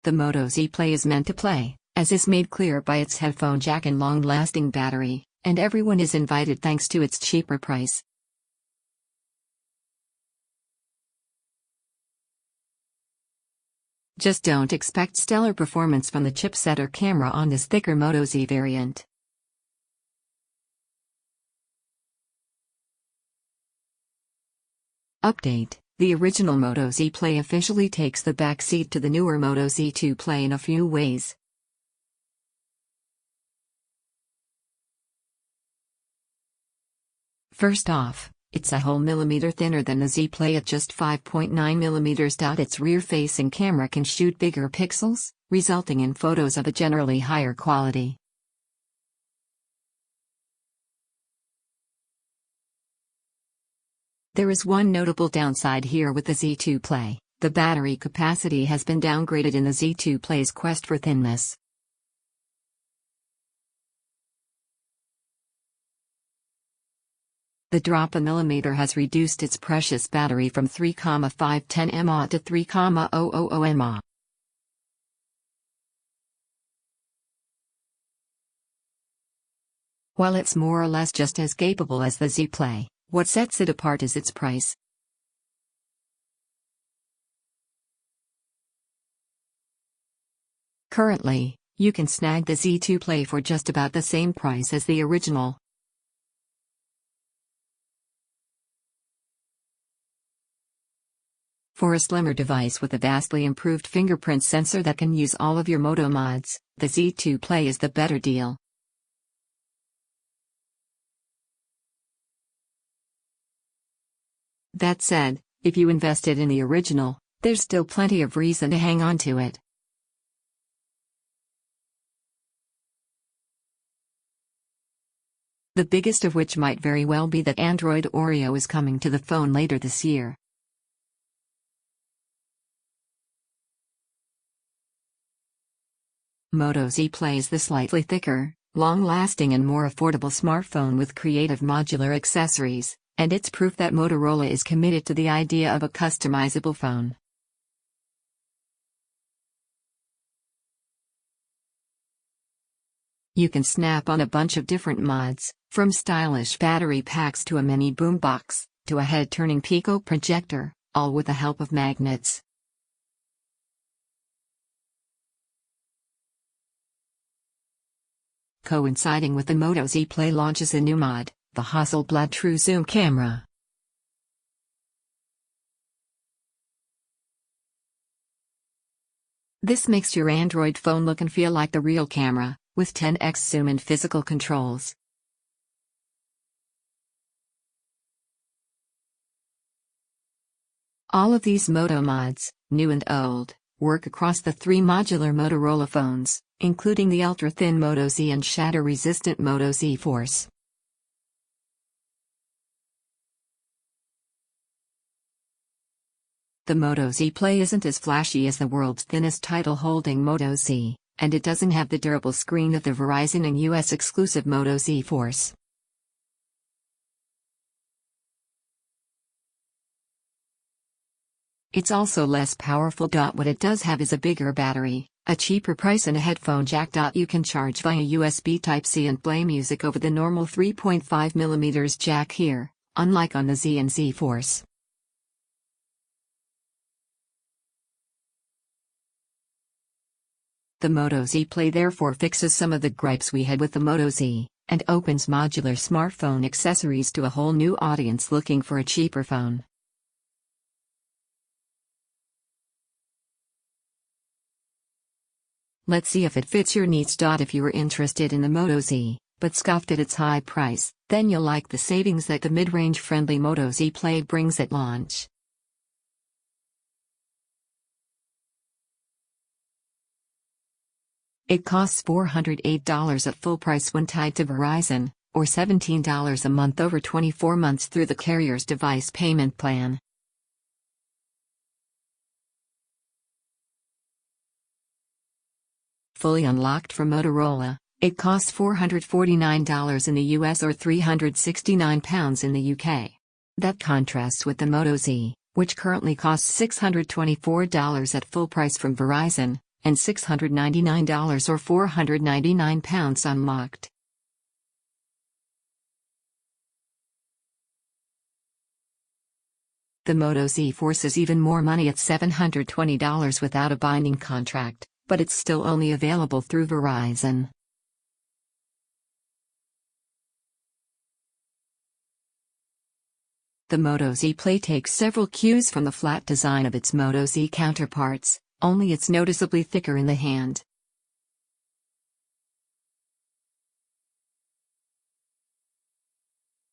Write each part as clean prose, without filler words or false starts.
The Moto Z Play is meant to play, as is made clear by its headphone jack and long-lasting battery, and everyone is invited thanks to its cheaper price. Just don't expect stellar performance from the chipset or camera on this thicker Moto Z variant. Update: the original Moto Z Play officially takes the back seat to the newer Moto Z2 Play in a few ways. First off, it's a whole millimeter thinner than the Z Play at just 5.9 mm. Its rear-facing camera can shoot bigger pixels, resulting in photos of a generally higher quality. There is one notable downside here with the Z2 Play: the battery capacity has been downgraded in the Z2 Play's quest for thinness. The drop a millimeter has reduced its precious battery from 3,510 mAh to 3,000 mAh. While it's more or less just as capable as the Z Play, what sets it apart is its price. Currently, you can snag the Z2 Play for just about the same price as the original. For a slimmer device with a vastly improved fingerprint sensor that can use all of your Moto Mods, the Z2 Play is the better deal. That said, if you invested in the original, there's still plenty of reason to hang on to it. The biggest of which might very well be that Android Oreo is coming to the phone later this year. Moto Z plays the slightly thicker, long-lasting and more affordable smartphone with creative modular accessories, and it's proof that Motorola is committed to the idea of a customizable phone. You can snap on a bunch of different mods, from stylish battery packs to a mini boombox, to a head-turning Pico projector, all with the help of magnets. Coinciding with the Moto Z Play launches a new mod, the Hasselblad True Zoom camera. This makes your Android phone look and feel like the real camera, with 10x zoom and physical controls. All of these Moto Mods, new and old, work across the three modular Motorola phones, including the ultra-thin Moto Z and shatter-resistant Moto Z Force. The Moto Z Play isn't as flashy as the world's thinnest title-holding Moto Z, and it doesn't have the durable screen of the Verizon and US-exclusive Moto Z Force. It's also less powerful. What it does have is a bigger battery, a cheaper price and a headphone jack. You can charge via USB Type-C and play music over the normal 3.5mm jack here, unlike on the Z and Z Force. The Moto Z Play therefore fixes some of the gripes we had with the Moto Z, and opens modular smartphone accessories to a whole new audience looking for a cheaper phone. Let's see if it fits your needs. If you were interested in the Moto Z, but scoffed at its high price, then you'll like the savings that the mid-range friendly Moto Z Play brings at launch. It costs $408 at full price when tied to Verizon, or $17 a month over 24 months through the carrier's device payment plan. Fully unlocked from Motorola, it costs $449 in the US or £369 in the UK. That contrasts with the Moto Z, which currently costs $624 at full price from Verizon, and $699 or £499 unlocked. The Moto Z Force is even more money at $720 without a binding contract, but it's still only available through Verizon. The Moto Z Play takes several cues from the flat design of its Moto Z counterparts, only it's noticeably thicker in the hand.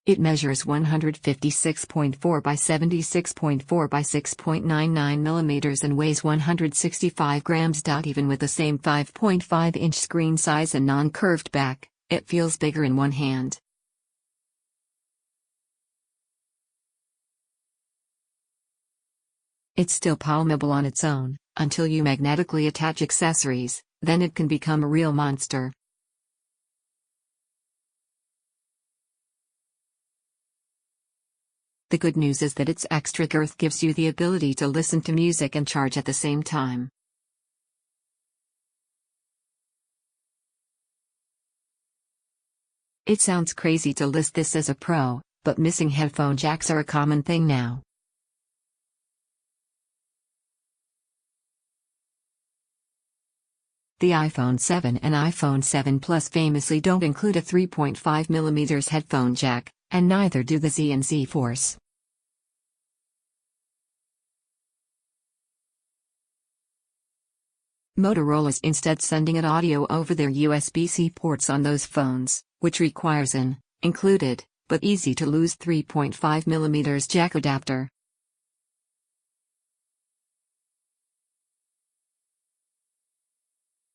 It measures 156.4 by 76.4 by 6.99 mm and weighs 165 grams. Even with the same 5.5-inch screen size and non-curved back, it feels bigger in one hand. It's still palmable on its own, until you magnetically attach accessories, then it can become a real monster. The good news is that its extra girth gives you the ability to listen to music and charge at the same time. It sounds crazy to list this as a pro, but missing headphone jacks are a common thing now. The iPhone 7 and iPhone 7 Plus famously don't include a 3.5mm headphone jack, and neither do the Z and Z Force. Motorola's instead sending it audio over their USB-C ports on those phones, which requires an included, but easy to lose 3.5mm jack adapter.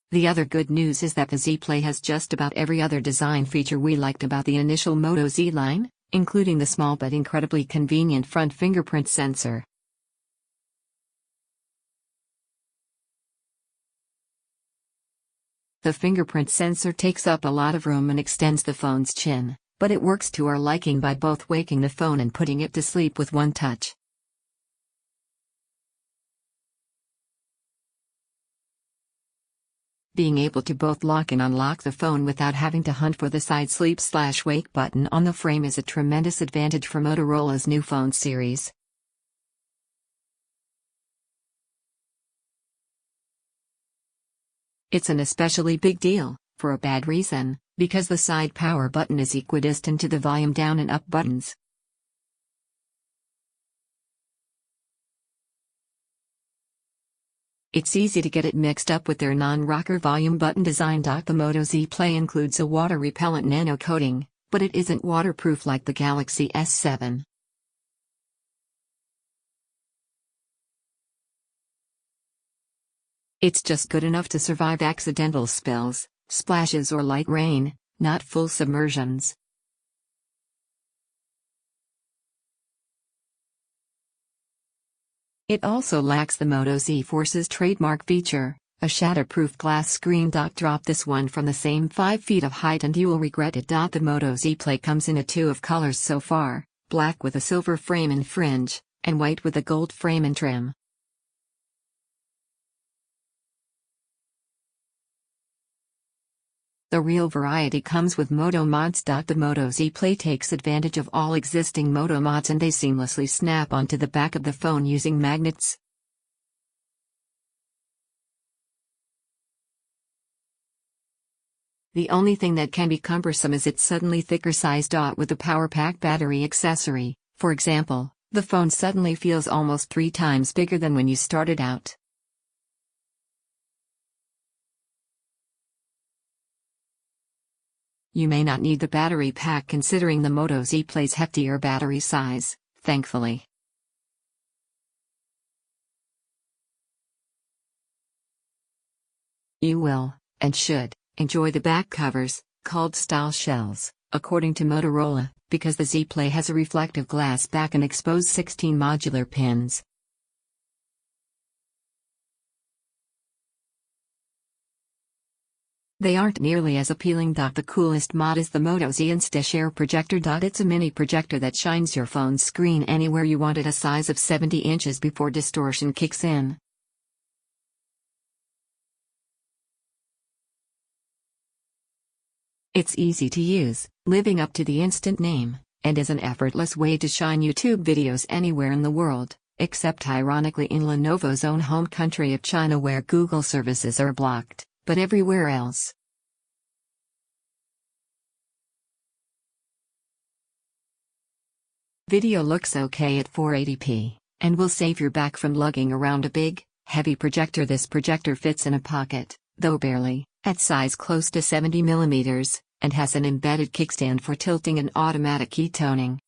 The other good news is that the Z Play has just about every other design feature we liked about the initial Moto Z line, including the small but incredibly convenient front fingerprint sensor. The fingerprint sensor takes up a lot of room and extends the phone's chin, but it works to our liking by both waking the phone and putting it to sleep with one touch. Being able to both lock and unlock the phone without having to hunt for the side sleep/wake button on the frame is a tremendous advantage for Motorola's new phone series. It's an especially big deal, for a bad reason, because the side power button is equidistant to the volume down and up buttons. It's easy to get it mixed up with their non-rocker volume button design. The Moto Z Play includes a water-repellent nano coating, but it isn't waterproof like the Galaxy S7. It's just good enough to survive accidental spills, splashes or light rain, not full submersions. It also lacks the Moto Z Force's trademark feature, a shatterproof glass screen. Drop this one from the same 5 feet of height and you will regret it. The Moto Z Play comes in a 2 of colors so far, black with a silver frame and fringe, and white with a gold frame and trim. The real variety comes with Moto Mods. The Moto Z Play takes advantage of all existing Moto Mods and they seamlessly snap onto the back of the phone using magnets. The only thing that can be cumbersome is its suddenly thicker size. With the power pack battery accessory, for example, the phone suddenly feels almost 3 times bigger than when you started out. You may not need the battery pack considering the Moto Z Play's heftier battery size, thankfully. You will, and should, enjoy the back covers, called style shells, according to Motorola, because the Z Play has a reflective glass back and exposed 16 modular pins. They aren't nearly as appealing. The coolest mod is the Moto Z Insta-Share projector. It's a mini projector that shines your phone's screen anywhere you want at a size of 70 inches before distortion kicks in. It's easy to use, living up to the instant name, and is an effortless way to shine YouTube videos anywhere in the world, except ironically in Lenovo's own home country of China where Google services are blocked, but everywhere else. Video looks okay at 480p, and will save your back from lugging around a big, heavy projector. This projector fits in a pocket, though barely, at size close to 70mm, and has an embedded kickstand for tilting and automatic key-toning.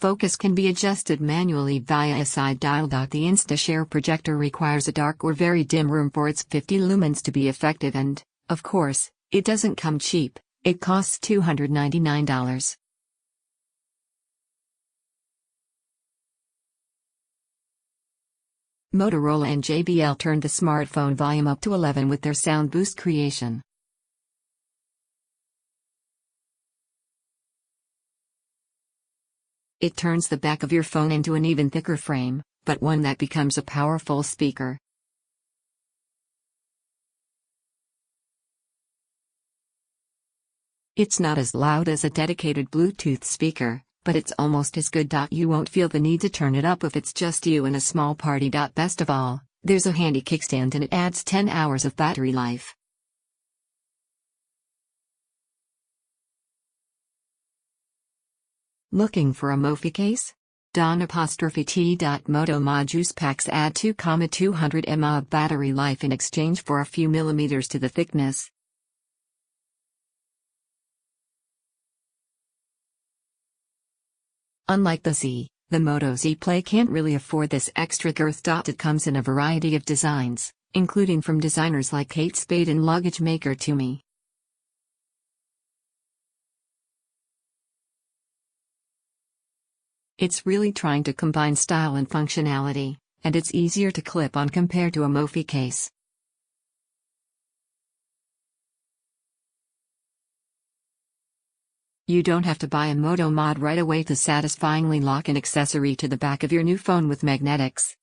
Focus can be adjusted manually via a side dial. The Insta-Share projector requires a dark or very dim room for its 50 lumens to be effective and, of course, it doesn't come cheap. It costs $299. Motorola and JBL turned the smartphone volume up to 11 with their sound boost creation. It turns the back of your phone into an even thicker frame, but one that becomes a powerful speaker. It's not as loud as a dedicated Bluetooth speaker, but it's almost as good. You won't feel the need to turn it up if it's just you and a small party. Best of all, there's a handy kickstand and it adds 10 hours of battery life. Looking for a Mofi case? Moto Mod juice packs add 2,200 mAh of battery life in exchange for a few millimeters to the thickness. Unlike the Z, the Moto Z Play can't really afford this extra girth. It comes in a variety of designs, including from designers like Kate Spade and luggage maker Tumi. It's really trying to combine style and functionality, and it's easier to clip on compared to a Mofi case. You don't have to buy a Moto Mod right away to satisfyingly lock an accessory to the back of your new phone with magnetics.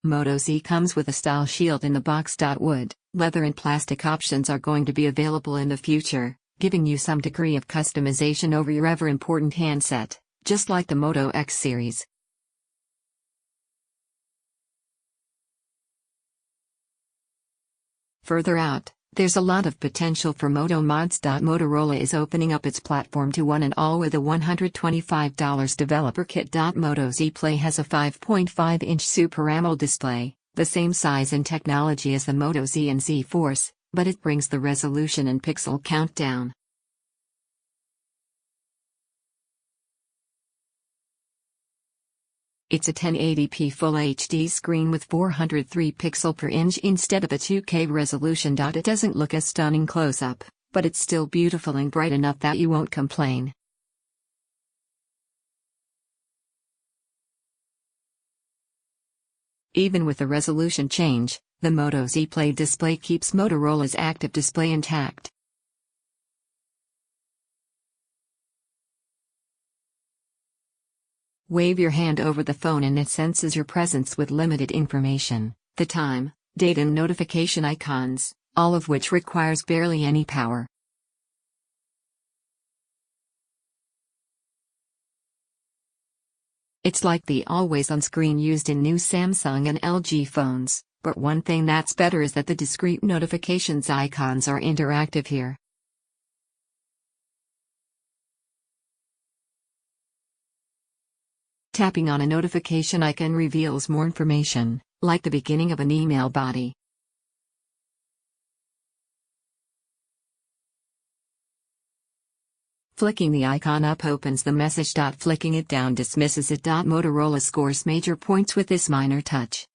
Moto Z comes with a style shield in the box. Wood, leather and plastic options are going to be available in the future, giving you some degree of customization over your ever-important handset, just like the Moto X series. Further out, there's a lot of potential for Moto Mods. Motorola is opening up its platform to one and all with a $125 developer kit. Moto Z Play has a 5.5-inch Super AMOLED display, the same size and technology as the Moto Z and Z Force, but it brings the resolution and pixel count down. It's a 1080p Full HD screen with 403 pixel per inch instead of a 2K resolution. It doesn't look as stunning close-up, but it's still beautiful and bright enough that you won't complain. Even with the resolution change, the Moto Z Play display keeps Motorola's active display intact. Wave your hand over the phone and it senses your presence with limited information, the time, date and notification icons, all of which requires barely any power. It's like the always-on screen used in new Samsung and LG phones, but one thing that's better is that the discrete notifications icons are interactive here. Tapping on a notification icon reveals more information, like the beginning of an email body. Flicking the icon up opens the message. Flicking it down dismisses it. Motorola scores major points with this minor touch.